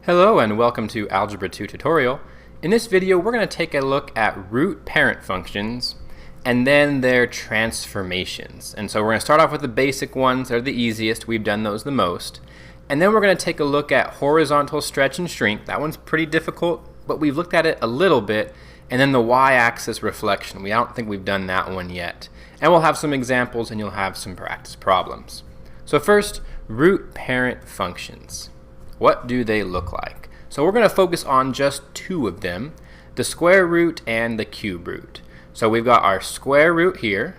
Hello and welcome to Algebra 2 tutorial. In this video we're going to take a look at root parent functions and then their transformations. And so we're going to start off with the basic ones. They're the easiest. We've done those the most. And then we're going to take a look at horizontal stretch and shrink. That one's pretty difficult, but we've looked at it a little bit. And then the y-axis reflection. I don't think we've done that one yet. And we'll have some examples and you'll have some practice problems. So first, root parent functions. What do they look like? So we're going to focus on just two of them, the square root and the cube root. So we've got our square root here,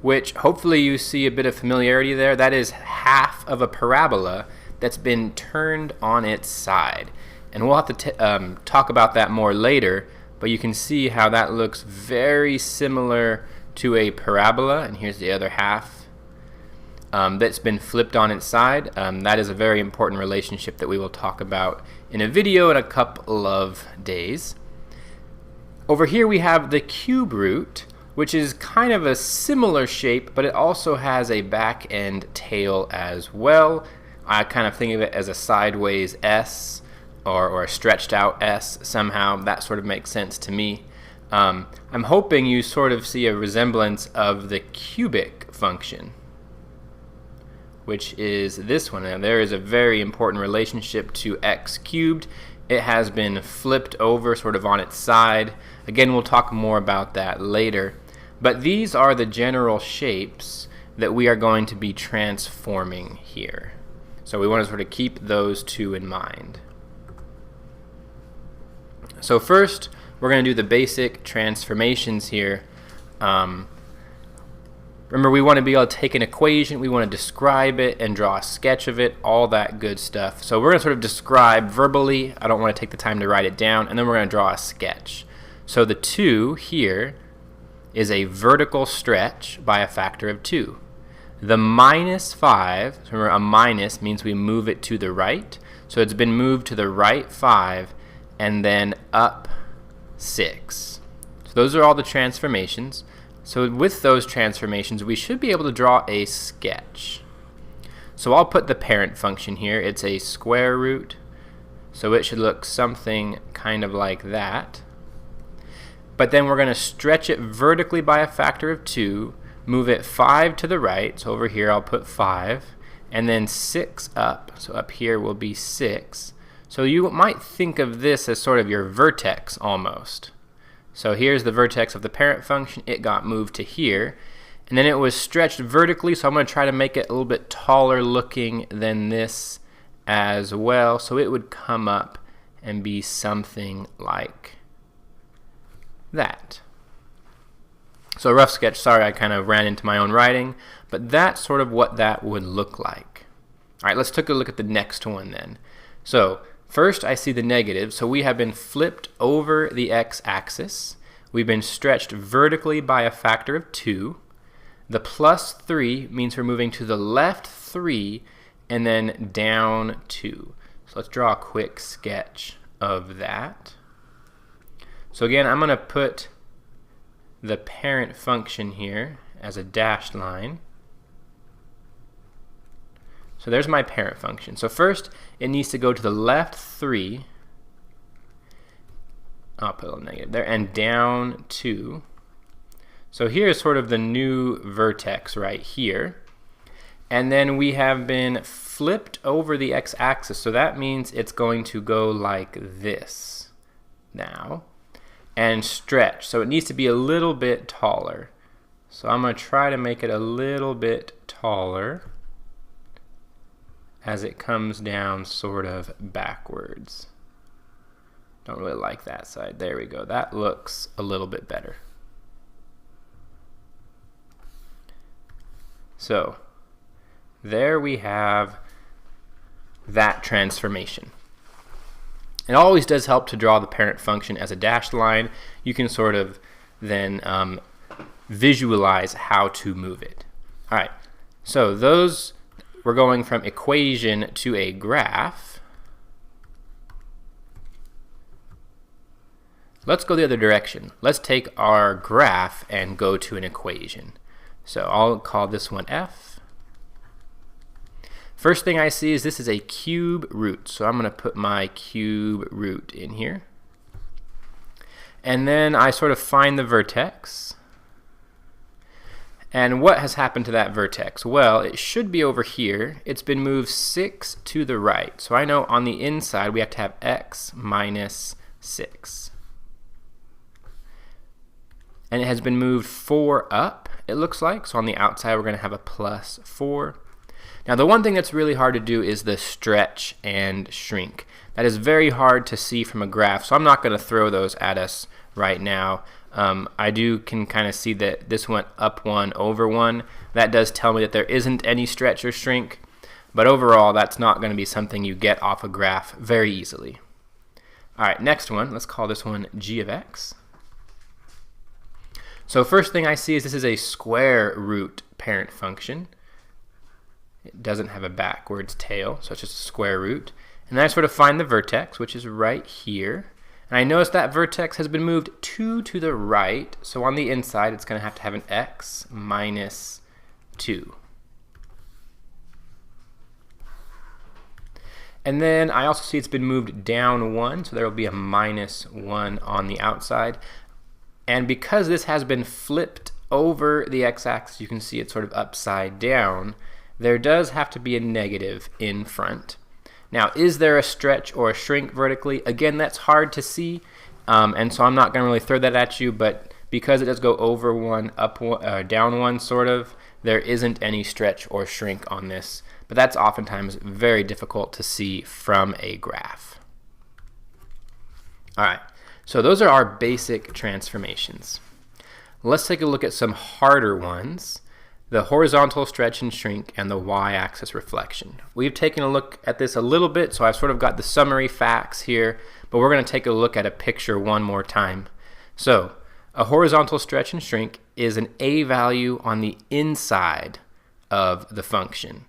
which hopefully you see a bit of familiarity there. That is half of a parabola that's been turned on its side. And we'll have to talk about that more later, but you can see how that looks very similar to a parabola. And here's the other half. That's been flipped on its side. That is a very important relationship that we will talk about in a video in a couple of days. Over here we have the cube root, which is kind of a similar shape, but it also has a back end tail as well. I kind of think of it as a sideways S or a stretched out S somehow. That sort of makes sense to me. I'm hoping you sort of see a resemblance of the cubic function, which is this one. And there is a very important relationship to x cubed. It has been flipped over sort of on its side. Again, we'll talk more about that later. But these are the general shapes that we are going to be transforming here. So we want to sort of keep those two in mind. So first, we're going to do the basic transformations here. Remember, we want to be able to take an equation, we want to describe it and draw a sketch of it, all that good stuff. So we're going to sort of describe verbally. I don't want to take the time to write it down, and then we're going to draw a sketch. So the 2 here is a vertical stretch by a factor of 2. The minus 5, remember a minus means we move it to the right. So it's been moved to the right 5 and then up 6. So those are all the transformations. So with those transformations, we should be able to draw a sketch. So I'll put the parent function here. It's a square root. So it should look something kind of like that. But then we're going to stretch it vertically by a factor of 2, move it 5 to the right. So over here I'll put 5, and then 6 up. So up here will be 6. So you might think of this as sort of your vertex almost. So here's the vertex of the parent function. It got moved to here. And then it was stretched vertically, so I'm going to try to make it a little bit taller looking than this as well. So it would come up and be something like that. So a rough sketch, sorry I kind of ran into my own writing, but that's sort of what that would look like. All right, let's take a look at the next one then. So first, I see the negative, so we have been flipped over the x-axis. We've been stretched vertically by a factor of 2. The plus 3 means we're moving to the left 3 and then down 2. So let's draw a quick sketch of that. So again, I'm going to put the parent function here as a dashed line. So there's my parent function. So first, it needs to go to the left 3. I'll put a little negative there, and down 2. So here's sort of the new vertex right here. And then we have been flipped over the x-axis, so that means it's going to go like this now, and stretch. So it needs to be a little bit taller. So I'm going to try to make it a little bit taller as it comes down sort of backwards. Don't really like that side. There we go. That looks a little bit better. So there we have that transformation. It always does help to draw the parent function as a dashed line. You can sort of then visualize how to move it. All right, so those, we're going from equation to a graph. Let's go the other direction. Let's take our graph and go to an equation. So I'll call this one f. First thing I see is this is a cube root. So I'm going to put my cube root in here. And then I sort of find the vertex. And what has happened to that vertex? Well, it should be over here. It's been moved 6 to the right. So I know on the inside we have to have x minus 6. And it has been moved 4 up, it looks like. So on the outside we're going to have a plus 4. Now the one thing that's really hard to do is the stretch and shrink. That is very hard to see from a graph, so I'm not going to throw those at us right now. I can kind of see that this went up 1 over 1. That does tell me that there isn't any stretch or shrink, but overall that's not going to be something you get off a graph very easily. Alright, next one, let's call this one g of x. So first thing I see is this is a square root parent function. It doesn't have a backwards tail, so it's just a square root. And then I sort of find the vertex, which is right here. And I notice that vertex has been moved 2 to the right, so on the inside it's going to have an x minus 2. And then I also see it's been moved down 1, so there will be a minus 1 on the outside. And because this has been flipped over the x-axis, you can see it's sort of upside down, there does have to be a negative in front. Now, is there a stretch or a shrink vertically? Again, that's hard to see, and so I'm not going to really throw that at you, but because it does go over 1, up 1, down 1 sort of, there isn't any stretch or shrink on this, but that's oftentimes very difficult to see from a graph. Alright, so those are our basic transformations. Let's take a look at some harder ones. The horizontal stretch and shrink, and the y-axis reflection. We've taken a look at this a little bit, so I've sort of got the summary facts here, but we're going to take a look at a picture one more time. So, a horizontal stretch and shrink is an a value on the inside of the function.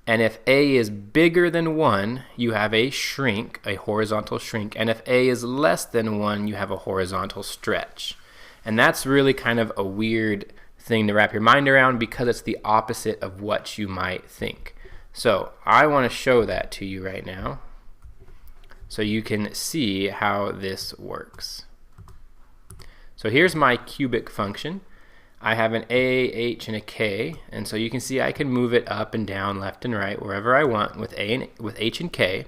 And if a is bigger than 1, you have a shrink, a horizontal shrink, and if a is less than 1, you have a horizontal stretch. And that's really kind of a weird thing to wrap your mind around because it's the opposite of what you might think. So I want to show that to you right now so you can see how this works. So here's my cubic function. I have an a, h, and a k, and so you can see I can move it up and down, left and right, wherever I want with h and k.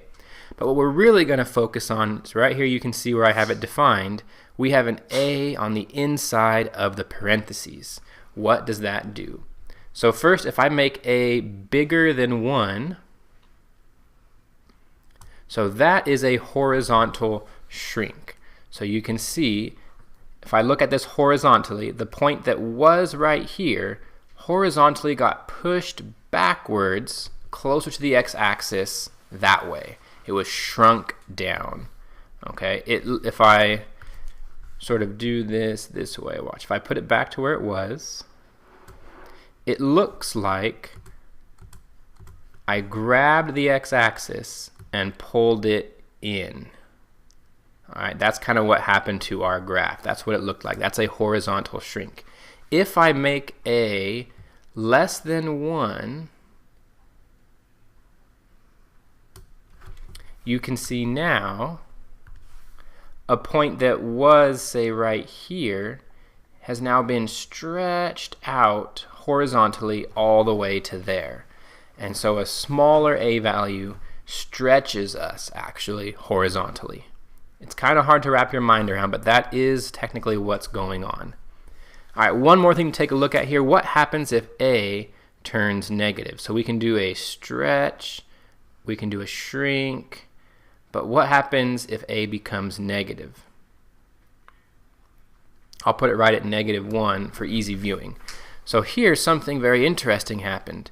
But what we're really going to focus on is right here. You can see where I have it defined. We have an a on the inside of the parentheses. What does that do? So first, if I make a bigger than 1, so that is a horizontal shrink. So you can see, if I look at this horizontally, the point that was right here horizontally got pushed backwards closer to the x-axis that way. It was shrunk down. Okay, if I sort of do this way, watch. If I put it back to where it was, it looks like I grabbed the x-axis and pulled it in. Alright, that's kind of what happened to our graph. That's what it looked like. That's a horizontal shrink. If I make a less than 1, you can see now a point that was, say, right here has now been stretched out horizontally all the way to there. And so a smaller a value stretches us actually horizontally. It's kind of hard to wrap your mind around, but that is technically what's going on. All right, one more thing to take a look at here. What happens if a turns negative? So we can do a stretch, we can do a shrink, but what happens if a becomes negative? I'll put it right at -1 for easy viewing. So here something very interesting happened.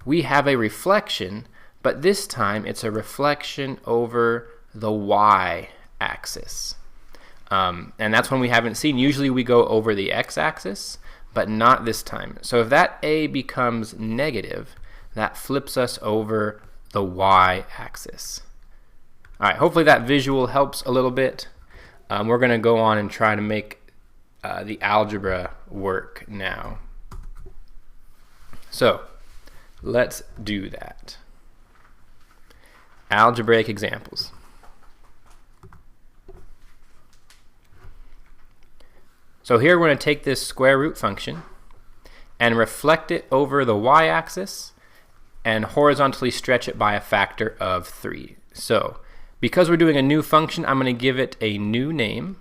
We have a reflection, but this time it's a reflection over the y-axis. And that's one we haven't seen. Usually we go over the x-axis, but not this time. So if that a becomes negative, that flips us over the y-axis. All right, hopefully that visual helps a little bit. We're going to go on and try to make the algebra work now. So let's do that. Algebraic examples. So here we're going to take this square root function and reflect it over the y-axis and horizontally stretch it by a factor of 3. So because we're doing a new function, I'm going to give it a new name,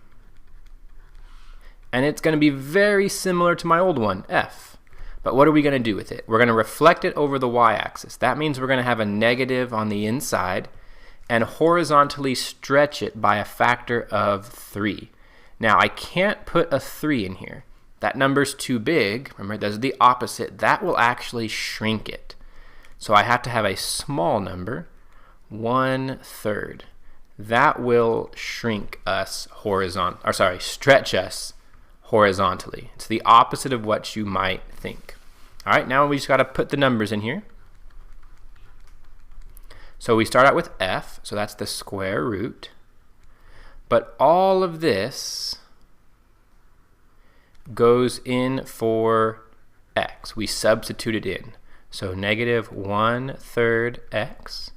and it's going to be very similar to my old one, f. But what are we going to do with it? We're going to reflect it over the y-axis. That means we're going to have a negative on the inside and horizontally stretch it by a factor of 3. Now, I can't put a 3 in here. That number's too big. Remember, that's the opposite. That will actually shrink it. So I have to have a small number, 1/3. That will shrink us stretch us horizontally. It's the opposite of what you might think. All right, now we just got to put the numbers in here. So we start out with f, so that's the square root. But all of this goes in for x. We substitute it in. So negative 1/3 x.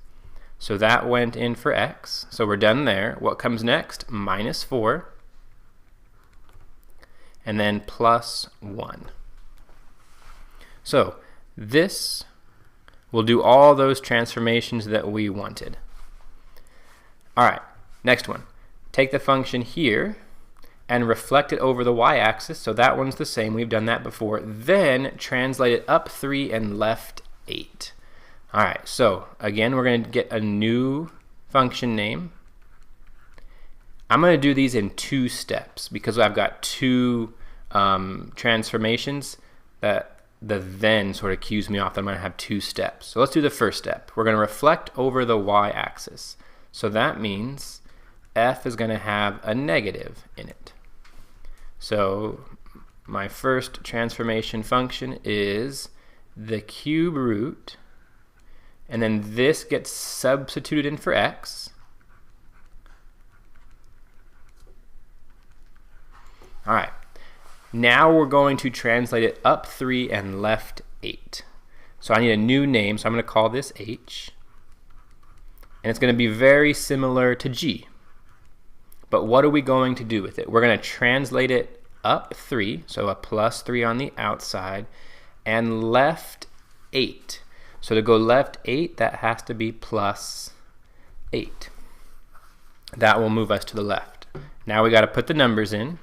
So that went in for x. So we're done there. What comes next? Minus 4. And then plus 1. So this will do all those transformations that we wanted. All right, next one. Take the function here and reflect it over the y-axis. So that one's the same. We've done that before. Then translate it up 3 and left 8. All right, so again, we're going to get a new function name. I'm going to do these in 2 steps because I've got 2 transformations that the then sort of cues me off that I'm going to have 2 steps. So let's do the first step. We're going to reflect over the y-axis. So that means f is going to have a negative in it. So my first transformation function is the cube root, and then this gets substituted in for x. All right, now we're going to translate it up 3 and left 8. So I need a new name, so I'm going to call this h, and it's going to be very similar to g. But what are we going to do with it? We're going to translate it up 3, so a plus 3 on the outside, and left 8. So to go left 8, that has to be plus 8. That will move us to the left. Now we got to put the numbers in.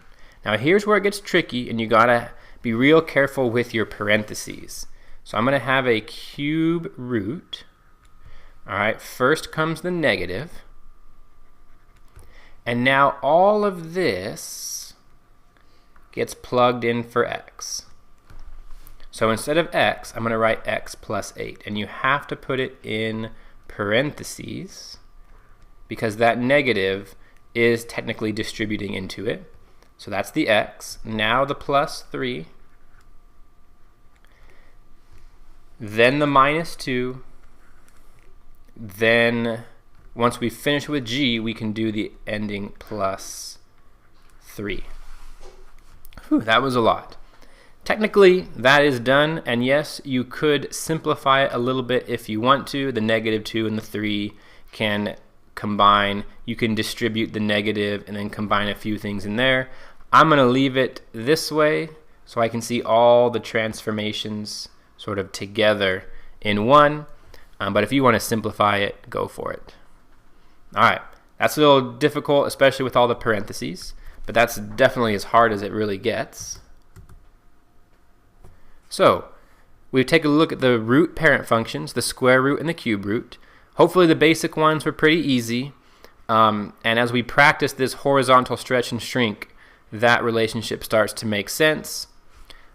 Now here's where it gets tricky, and you got to be real careful with your parentheses. So I'm going to have a cube root. All right, first comes the negative. And now all of this gets plugged in for x. So instead of x, I'm going to write x plus 8. And you have to put it in parentheses because that negative is technically distributing into it. So that's the x. Now the plus 3. Then the minus 2. Then once we finish with g, we can do the ending plus 3. Whew, that was a lot. Technically, that is done, and yes, you could simplify it a little bit if you want to. The negative 2 and the 3 can combine. You can distribute the negative and then combine a few things in there. I'm going to leave it this way so I can see all the transformations sort of together in one. But if you want to simplify it, go for it. All right, that's a little difficult, especially with all the parentheses, but that's definitely as hard as it really gets. So we take a look at the root parent functions, the square root and the cube root. Hopefully the basic ones were pretty easy. And as we practice this horizontal stretch and shrink, that relationship starts to make sense.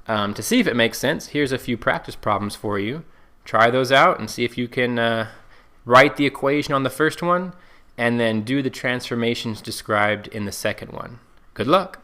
To see if it makes sense, here's a few practice problems for you. Try those out and see if you can write the equation on the first one and then do the transformations described in the second one. Good luck.